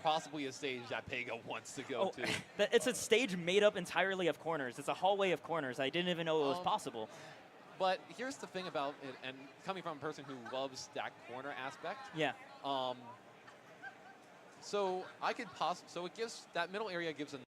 possibly a stage that Pega wants to go to. It's a stage made up entirely of corners. It's a hallway of corners. I didn't even know it was possible. But here's the thing about it, and coming from a person who loves that corner aspect. Yeah. So I could so it gives that middle area gives an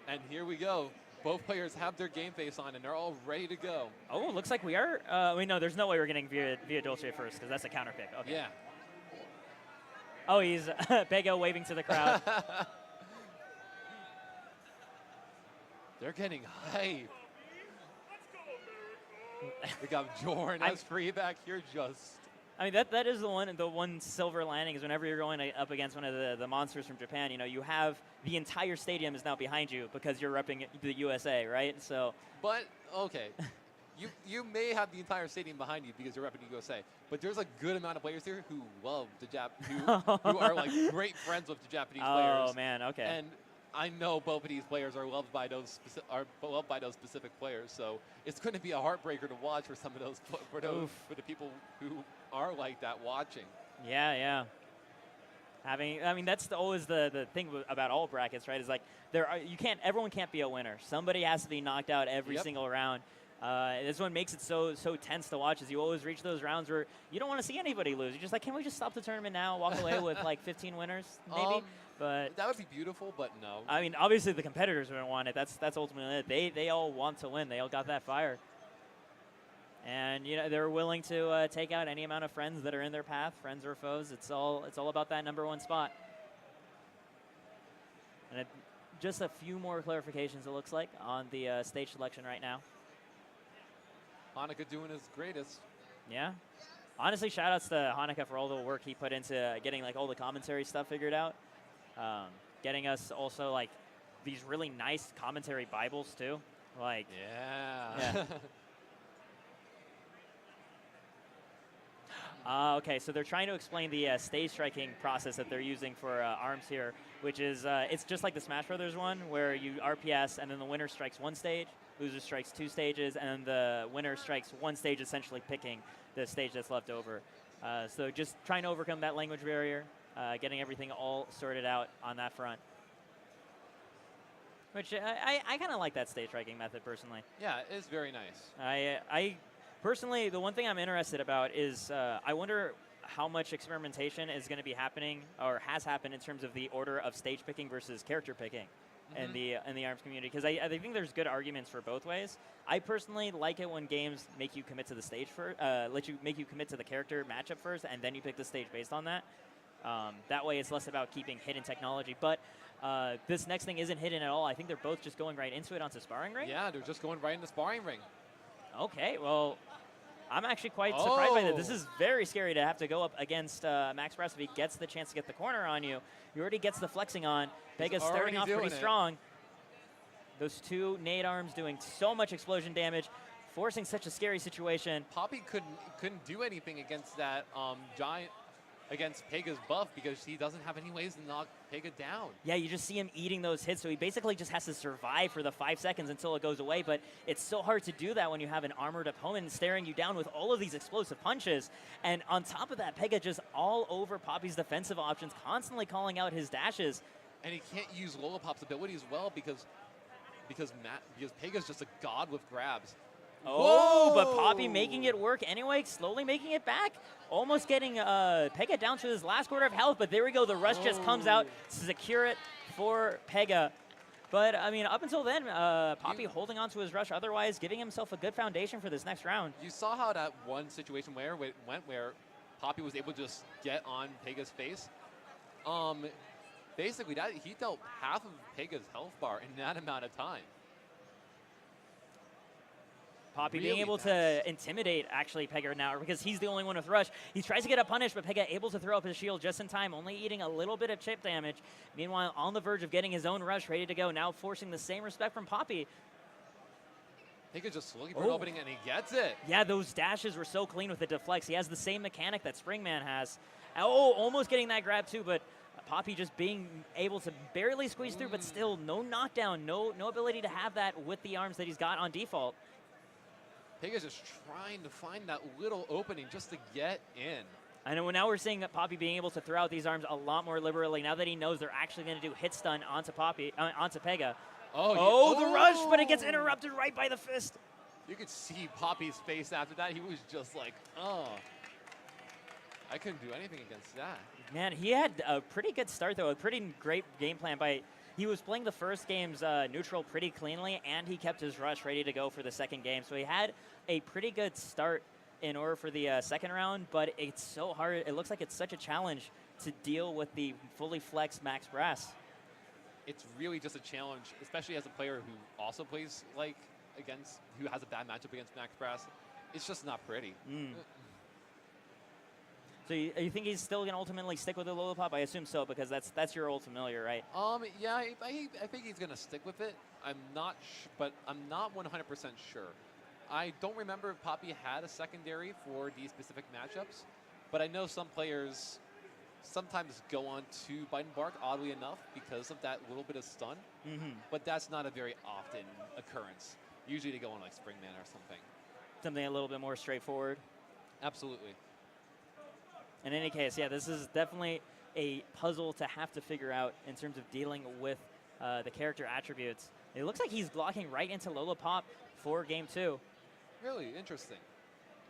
and here we go. Both players have their game face on, and they're all ready to go. Oh, looks like we are. Wait, no, there's no way we're getting via Dolce first because that's a counter pick. Okay. Yeah. Oh, he's Pega waving to the crowd. They're getting hype. We got Jorn as free back here just. I mean, that is the one silver lining is whenever you're going up against one of the monsters from Japan, you know, you have the entire stadium is now behind you because you're repping the USA, right? So. But, okay. You may have the entire stadium behind you because you're repping the USA, but there's a good amount of players here who love who are like great friends with the Japanese players. Oh man, okay. And I know both of these players are loved by those specific players, so it's going to be a heartbreaker to watch for some of those for the people who are like that watching. Yeah, yeah. I mean, that's always the thing about all brackets, right? Is like everyone can't be a winner. Somebody has to be knocked out every single round. This one makes it so tense to watch. Is you always reach those rounds where you don't want to see anybody lose. You're just like, can we just stop the tournament now, walk away with like 15 winners, maybe? But that would be beautiful, but no. I mean, obviously the competitors wouldn't want it. That's ultimately it. They all want to win. They all got that fire, and you know they're willing to take out any amount of friends that are in their path, friends or foes. It's all about that #1 spot. And just a few more clarifications, it looks like, on the stage selection right now. Hanukkah doing his greatest. Yeah. Honestly, shout outs to Hanukkah for all the work he put into getting like all the commentary stuff figured out. Getting us also like these really nice commentary Bibles too. Like yeah. Okay, so they're trying to explain the stage striking process that they're using for arms here, which is it's just like the Smash Brothers one where you RPS and then the winner strikes one stage, loser strikes 2 stages, and then the winner strikes 1 stage, essentially picking the stage that's left over. So just trying to overcome that language barrier, getting everything all sorted out on that front. which I kind of like that stage striking method personally. Yeah, it is very nice. I personally, the one thing I'm interested about is I wonder how much experimentation is going to be happening or has happened in terms of the order of stage picking versus character picking in the ARMS community, because I think there's good arguments for both ways. I personally like it when games make you commit to the stage first, make you commit to the character matchup first, and then you pick the stage based on that. That way, it's less about keeping hidden technology. But this next thing isn't hidden at all. I think they're both just going right into it onto sparring ring. Yeah, they're just going right into sparring ring. Okay, well, I'm actually quite surprised by that. This is very scary to have to go up against Max Brass if he gets the chance to get the corner on you. He already gets the flexing on. Pega's starting off pretty strong. Those two nade arms doing so much explosion damage, forcing such a scary situation. Poppy couldn't do anything against that giant, against Pega's buff, because he doesn't have any ways to knock Pega down. Yeah, you just see him eating those hits, so he basically just has to survive for the 5 seconds until it goes away, but it's so hard to do that when you have an armored opponent staring you down with all of these explosive punches. And on top of that, Pega just all over Poppy's defensive options, constantly calling out his dashes. And he can't use Lola Pop's ability as well because Pega's just a god with grabs. Oh, but Poppy making it work anyway, slowly making it back. Almost getting Pega down to his last quarter of health, but there we go. The rush just comes out to secure it for Pega. But, I mean, up until then, Poppy holding on to his rush, otherwise giving himself a good foundation for this next round. You saw how that one situation where Poppy was able to just get on Pega's face. Basically, he dealt half of Pega's health bar in that amount of time. Poppy being able to intimidate, actually, Pega now, because he's the only one with rush. He tries to get a punish, but Pega able to throw up his shield just in time, only eating a little bit of chip damage. Meanwhile, on the verge of getting his own rush ready to go, now forcing the same respect from Poppy. Pega's just looking for an opening, and he gets it. Yeah, those dashes were so clean with the deflects. He has the same mechanic that Springman has. Oh, almost getting that grab, too, but Poppy just being able to barely squeeze through, but still no knockdown, no ability to have that with the arms that he's got on default. Pega's just trying to find that little opening just to get in. I know now we're seeing that Poppy being able to throw out these arms a lot more liberally now that he knows they're actually going to do hit stun onto Pega. The rush, but it gets interrupted right by the fist. You could see Poppy's face after that. He was just like, oh. I couldn't do anything against that. Man, he had a pretty good start, though. A pretty great game plan by... He was playing the first game's neutral pretty cleanly, and he kept his rush ready to go for the second game. So he had a pretty good start in order for the second round, but it's so hard. It looks like it's such a challenge to deal with the fully flexed Max Brass. It's really just a challenge, especially as a player who also plays who has a bad matchup against Max Brass. It's just not pretty. So you think he's still going to ultimately stick with the Lola Pop? I assume so, because that's your old familiar, right? Yeah, I think he's going to stick with it. I'm not, but I'm not 100% sure. I don't remember if Poppy had a secondary for these specific matchups, but I know some players sometimes go on to Bite and Bark, oddly enough, because of that little bit of stun. But that's not a very often occurrence. Usually they go on like Springman or something. Something a little bit more straightforward. Absolutely. In any case, yeah, this is definitely a puzzle to have to figure out in terms of dealing with the character attributes. It looks like he's blocking right into Lola Pop for game 2. Really interesting.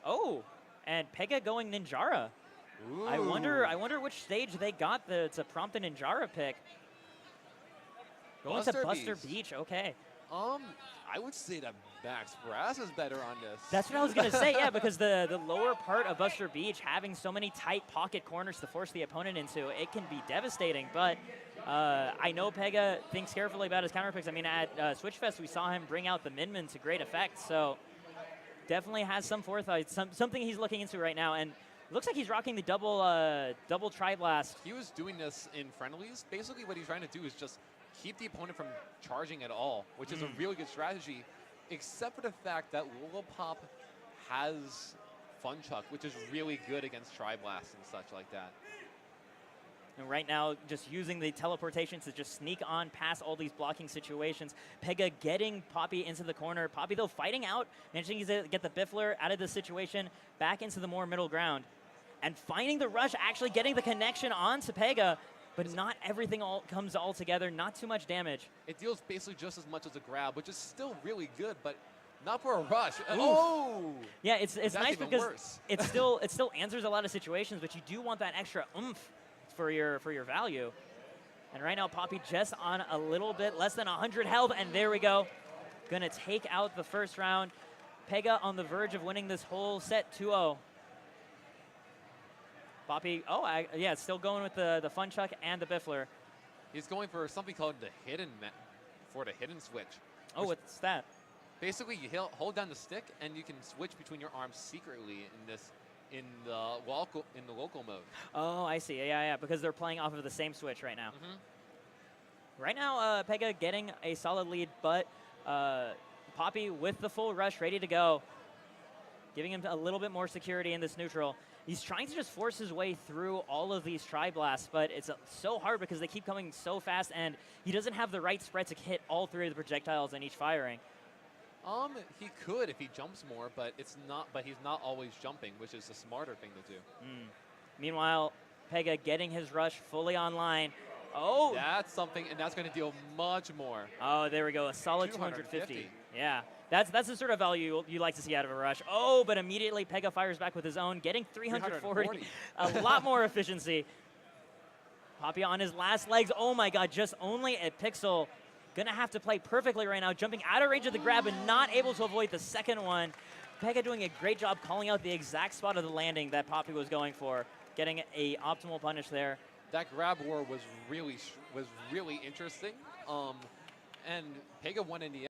Oh, and Pega going Ninjara. Ooh. I wonder which stage they got to prompt a Ninjara pick. Going to Buster Beach, okay. I would say that Max Brass is better on this. That's what I was going to say, yeah, because the lower part of Buster Beach, having so many tight pocket corners to force the opponent into, it can be devastating. But I know Pega thinks carefully about his counter picks. I mean, at Switchfest, we saw him bring out the Minmin to great effect. So definitely has some forethought, something he's looking into right now. And looks like he's rocking the double Tri-Blast. He was doing this in friendlies. Basically, what he's trying to do is just keep the opponent from charging at all, which is a really good strategy, except for the fact that Lola Pop has Fun Chuck, which is really good against Tri-Blast and such like that. And right now, just using the teleportation to just sneak on past all these blocking situations. Pega getting Poppy into the corner. Poppy, though, fighting out, managing to get the Biffler out of the situation, back into the more middle ground. And finding the rush, actually getting the connection onto Pega. but not everything all comes all together. Not too much damage. It deals basically just as much as a grab, which is still really good, but not for a rush. Oh! Yeah, it's nice because worse. it still answers a lot of situations, but you do want that extra oomph for your value. And right now, Poppy just on a little bit less than 100 health, and there we go. Gonna take out the first round. Pega on the verge of winning this whole set 2-0. Poppy, yeah, still going with the Fun Chuck and the Biffler. He's going for something called the hidden switch. Oh, what's that? Basically, you hold down the stick, and you can switch between your arms secretly in the local mode. Oh, I see. Yeah, because they're playing off of the same switch right now. Right now, Pega getting a solid lead, but Poppy with the full rush ready to go, giving him a little bit more security in this neutral. He's trying to just force his way through all of these tri-blasts, but it's so hard because they keep coming so fast, and he doesn't have the right spread to hit all three of the projectiles in each firing. He could if he jumps more, but it's not. But he's not always jumping, which is the smarter thing to do. Meanwhile, Pega getting his rush fully online. Oh, that's something, and that's going to deal much more. Oh, there we go, a solid 250. Yeah, that's the sort of value you like to see out of a rush. Oh, but immediately Pega fires back with his own, getting 340. A lot more efficiency. Poppy on his last legs. Oh my God, just only a pixel. Gonna have to play perfectly right now, jumping out of range of the grab and not able to avoid the second one. Pega doing a great job calling out the exact spot of the landing that Poppy was going for, getting a optimal punish there. That grab war was really interesting, and Pega won in the end.